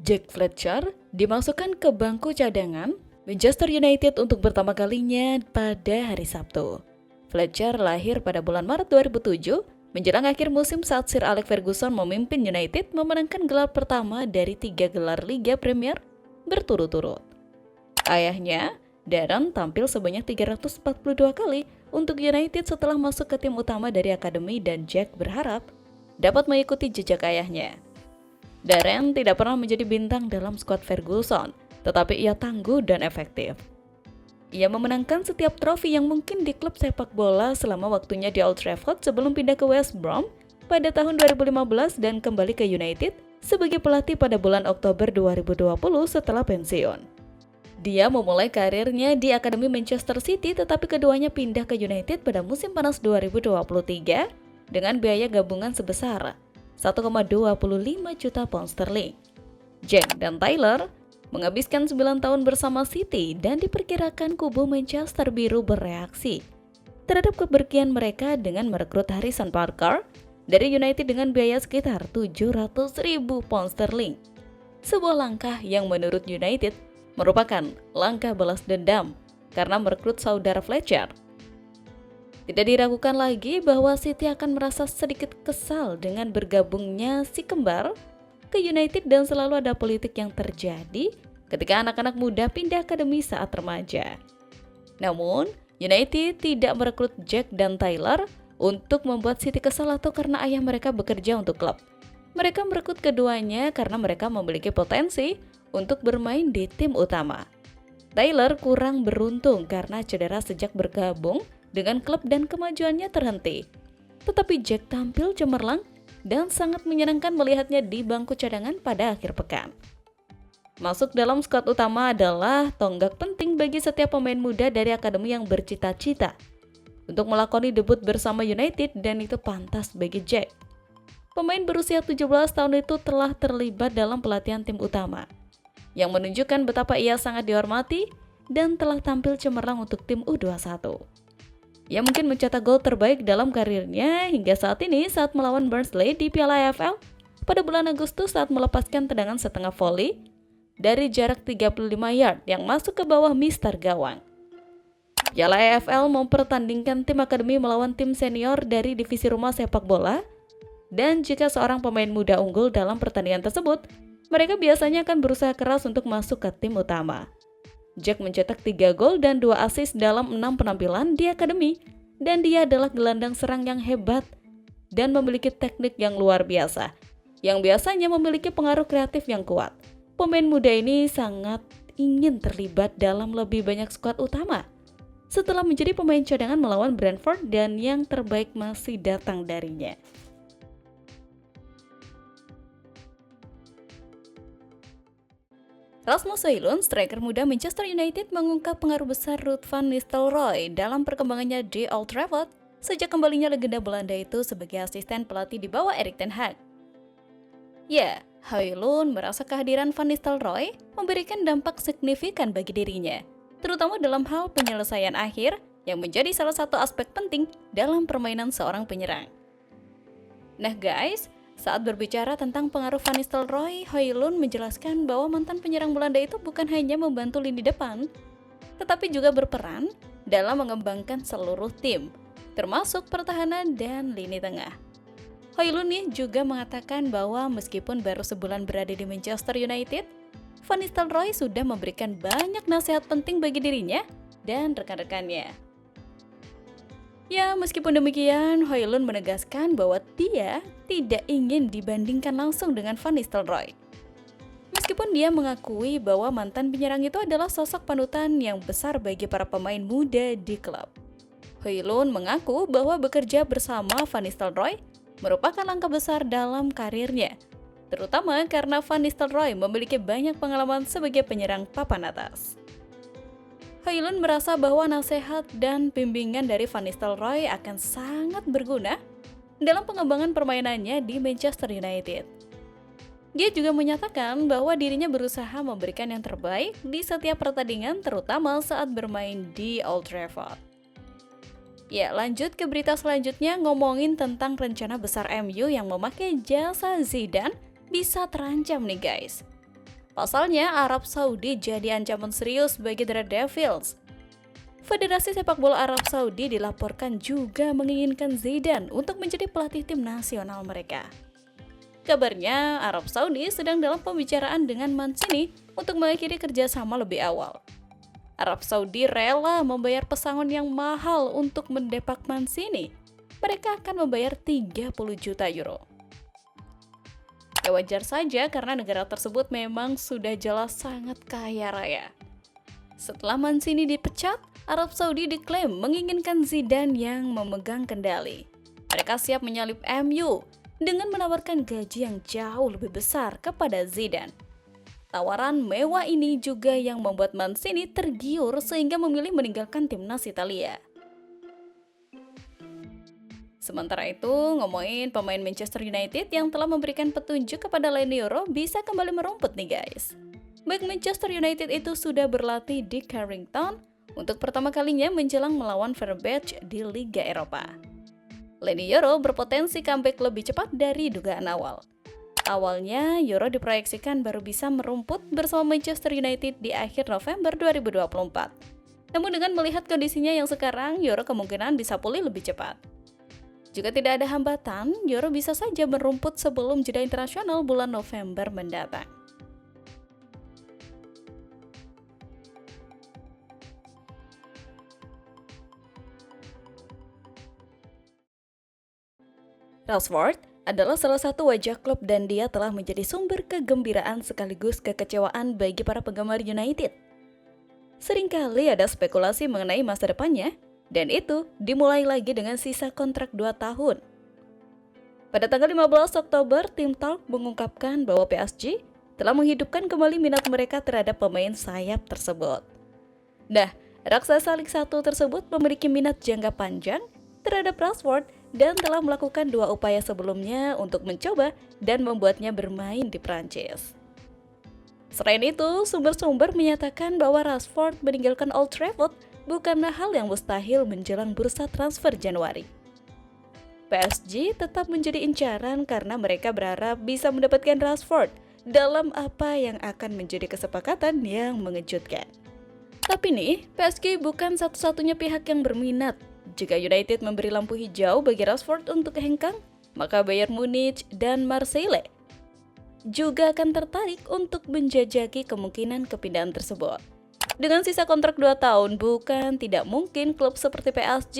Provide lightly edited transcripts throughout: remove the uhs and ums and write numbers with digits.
Jack Fletcher dimasukkan ke bangku cadangan Manchester United untuk pertama kalinya pada hari Sabtu. Fletcher lahir pada bulan Maret 2007, menjelang akhir musim saat Sir Alex Ferguson memimpin United memenangkan gelar pertama dari 3 gelar Liga Premier berturut-turut. Ayahnya, Darren, tampil sebanyak 342 kali untuk United setelah masuk ke tim utama dari akademi dan Jack berharap dapat mengikuti jejak ayahnya. Darren tidak pernah menjadi bintang dalam skuad Ferguson, tetapi ia tangguh dan efektif. Ia memenangkan setiap trofi yang mungkin di klub sepak bola selama waktunya di Old Trafford sebelum pindah ke West Brom pada tahun 2015 dan kembali ke United sebagai pelatih pada bulan Oktober 2020 setelah pensiun. Dia memulai karirnya di Akademi Manchester City, tetapi keduanya pindah ke United pada musim panas 2023 dengan biaya gabungan sebesar 1,25 juta pound sterling. Jack dan Tyler menghabiskan 9 tahun bersama City dan diperkirakan kubu Manchester Biru bereaksi terhadap kepergian mereka dengan merekrut Harrison Parker dari United dengan biaya sekitar 700.000 pound sterling. Sebuah langkah yang menurut United merupakan langkah balas dendam karena merekrut saudara Fletcher. Tidak diragukan lagi bahwa City akan merasa sedikit kesal dengan bergabungnya si kembar ke United dan selalu ada politik yang terjadi ketika anak-anak muda pindah akademi saat remaja. Namun, United tidak merekrut Jack dan Tyler untuk membuat City kesal atau karena ayah mereka bekerja untuk klub. Mereka merekrut keduanya karena mereka memiliki potensi untuk bermain di tim utama. Tyler kurang beruntung karena cedera sejak bergabung dengan klub dan kemajuannya terhenti. Tetapi Jack tampil cemerlang dan sangat menyenangkan melihatnya di bangku cadangan pada akhir pekan. Masuk dalam skuad utama adalah tonggak penting bagi setiap pemain muda dari akademi yang bercita-cita untuk melakoni debut bersama United, dan itu pantas bagi Jack. Pemain berusia 17 tahun itu telah terlibat dalam pelatihan tim utama, yang menunjukkan betapa ia sangat dihormati dan telah tampil cemerlang untuk tim U21. Ia mungkin mencetak gol terbaik dalam karirnya hingga saat ini saat melawan Barnsley di Piala AFL pada bulan Agustus saat melepaskan tendangan setengah volley dari jarak 35 yard yang masuk ke bawah mister gawang. Piala AFL mempertandingkan tim akademi melawan tim senior dari divisi rumah sepak bola, dan jika seorang pemain muda unggul dalam pertandingan tersebut, mereka biasanya akan berusaha keras untuk masuk ke tim utama. Jack mencetak 3 gol dan 2 assist dalam 6 penampilan di akademi, dan dia adalah gelandang serang yang hebat dan memiliki teknik yang luar biasa, yang biasanya memiliki pengaruh kreatif yang kuat. Pemain muda ini sangat ingin terlibat dalam lebih banyak skuad utama setelah menjadi pemain cadangan melawan Brentford, dan yang terbaik masih datang darinya. Rasmus Højlund, striker muda Manchester United, mengungkap pengaruh besar Ruud van Nistelrooy dalam perkembangannya di Old Trafford sejak kembalinya legenda Belanda itu sebagai asisten pelatih di bawah Erik ten Hag. Ya, Højlund merasa kehadiran Van Nistelrooy memberikan dampak signifikan bagi dirinya, terutama dalam hal penyelesaian akhir yang menjadi salah satu aspek penting dalam permainan seorang penyerang. Nah guys, saat berbicara tentang pengaruh Van Nistelrooy, Højlund menjelaskan bahwa mantan penyerang Belanda itu bukan hanya membantu lini depan, tetapi juga berperan dalam mengembangkan seluruh tim, termasuk pertahanan dan lini tengah. Højlund juga mengatakan bahwa meskipun baru sebulan berada di Manchester United, Van Nistelrooy sudah memberikan banyak nasihat penting bagi dirinya dan rekan-rekannya. Ya, meskipun demikian, Højlund menegaskan bahwa dia tidak ingin dibandingkan langsung dengan Van Nistelrooy. Meskipun dia mengakui bahwa mantan penyerang itu adalah sosok panutan yang besar bagi para pemain muda di klub. Højlund mengaku bahwa bekerja bersama Van Nistelrooy merupakan langkah besar dalam karirnya, terutama karena Van Nistelrooy memiliki banyak pengalaman sebagai penyerang papan atas. Højlund merasa bahwa nasihat dan bimbingan dari Van Nistelrooy akan sangat berguna dalam pengembangan permainannya di Manchester United. Dia juga menyatakan bahwa dirinya berusaha memberikan yang terbaik di setiap pertandingan, terutama saat bermain di Old Trafford. Ya, lanjut ke berita selanjutnya, ngomongin tentang rencana besar MU yang memakai jasa Zidane bisa terancam nih guys. Pasalnya, Arab Saudi jadi ancaman serius bagi The Red Devils. Federasi Sepak Bola Arab Saudi dilaporkan juga menginginkan Zidane untuk menjadi pelatih tim nasional mereka. Kabarnya, Arab Saudi sedang dalam pembicaraan dengan Mancini untuk mengakhiri kerjasama lebih awal. Arab Saudi rela membayar pesangon yang mahal untuk mendepak Mancini. Mereka akan membayar 30 juta euro. Ya wajar saja karena negara tersebut memang sudah jelas sangat kaya raya. Setelah Mancini dipecat, Arab Saudi diklaim menginginkan Zidane yang memegang kendali. Mereka siap menyalip MU dengan menawarkan gaji yang jauh lebih besar kepada Zidane. Tawaran mewah ini juga yang membuat Mancini tergiur sehingga memilih meninggalkan timnas Italia. Sementara itu, ngomongin pemain Manchester United yang telah memberikan petunjuk kepada Leny Yoro bisa kembali merumput nih guys. Back Manchester United itu sudah berlatih di Carrington untuk pertama kalinya menjelang melawan Fenerbahce di Liga Eropa. Leny Yoro berpotensi comeback lebih cepat dari dugaan awal. Awalnya, Yoro diproyeksikan baru bisa merumput bersama Manchester United di akhir November 2024. Namun dengan melihat kondisinya yang sekarang, Yoro kemungkinan bisa pulih lebih cepat. Jika tidak ada hambatan, Yoro bisa saja merumput sebelum jeda internasional bulan November mendatang. Rashford adalah salah satu wajah klub dan dia telah menjadi sumber kegembiraan sekaligus kekecewaan bagi para penggemar United. Seringkali ada spekulasi mengenai masa depannya, dan itu dimulai lagi dengan sisa kontrak 2 tahun. Pada tanggal 15 Oktober, Tim Talk mengungkapkan bahwa PSG telah menghidupkan kembali minat mereka terhadap pemain sayap tersebut. Nah, raksasa Liga 1 tersebut memiliki minat jangka panjang terhadap Rashford dan telah melakukan 2 upaya sebelumnya untuk mencoba dan membuatnya bermain di Prancis. Selain itu, sumber-sumber menyatakan bahwa Rashford meninggalkan Old Trafford bukanlah hal yang mustahil menjelang bursa transfer Januari. PSG tetap menjadi incaran karena mereka berharap bisa mendapatkan Rashford dalam apa yang akan menjadi kesepakatan yang mengejutkan. Tapi nih, PSG bukan satu-satunya pihak yang berminat. Jika United memberi lampu hijau bagi Rashford untuk hengkang, maka Bayern Munich dan Marseille juga akan tertarik untuk menjajaki kemungkinan kepindahan tersebut. Dengan sisa kontrak 2 tahun, bukan tidak mungkin klub seperti PSG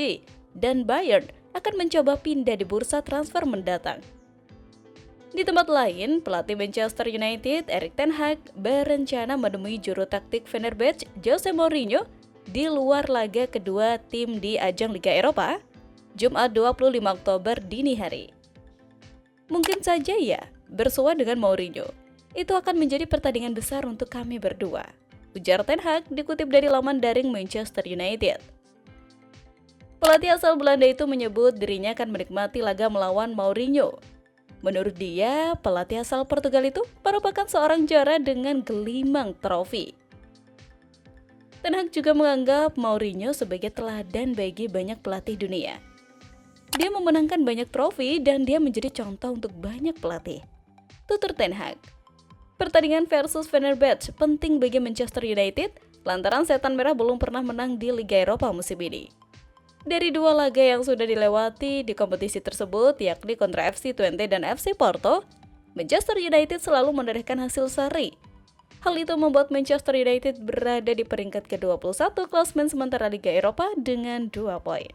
dan Bayern akan mencoba pindah di bursa transfer mendatang. Di tempat lain, pelatih Manchester United, Erik ten Hag, berencana menemui juru taktik Fenerbahce, Jose Mourinho, di luar laga kedua tim di ajang Liga Eropa, Jumat 25 Oktober dini hari. Mungkin saja ya, bersua dengan Mourinho. Itu akan menjadi pertandingan besar untuk kami berdua, ujar ten Hag dikutip dari laman daring Manchester United. Pelatih asal Belanda itu menyebut dirinya akan menikmati laga melawan Mourinho. Menurut dia, pelatih asal Portugal itu merupakan seorang juara dengan gelimang trofi. Ten Hag juga menganggap Mourinho sebagai teladan bagi banyak pelatih dunia. Dia memenangkan banyak trofi dan dia menjadi contoh untuk banyak pelatih, tutur ten Hag. Pertandingan versus Fenerbahce penting bagi Manchester United lantaran Setan Merah belum pernah menang di Liga Eropa musim ini. Dari 2 laga yang sudah dilewati di kompetisi tersebut, yakni kontra FC Twente dan FC Porto, Manchester United selalu menorehkan hasil seri. Hal itu membuat Manchester United berada di peringkat ke-21 klasemen sementara Liga Eropa dengan 2 poin.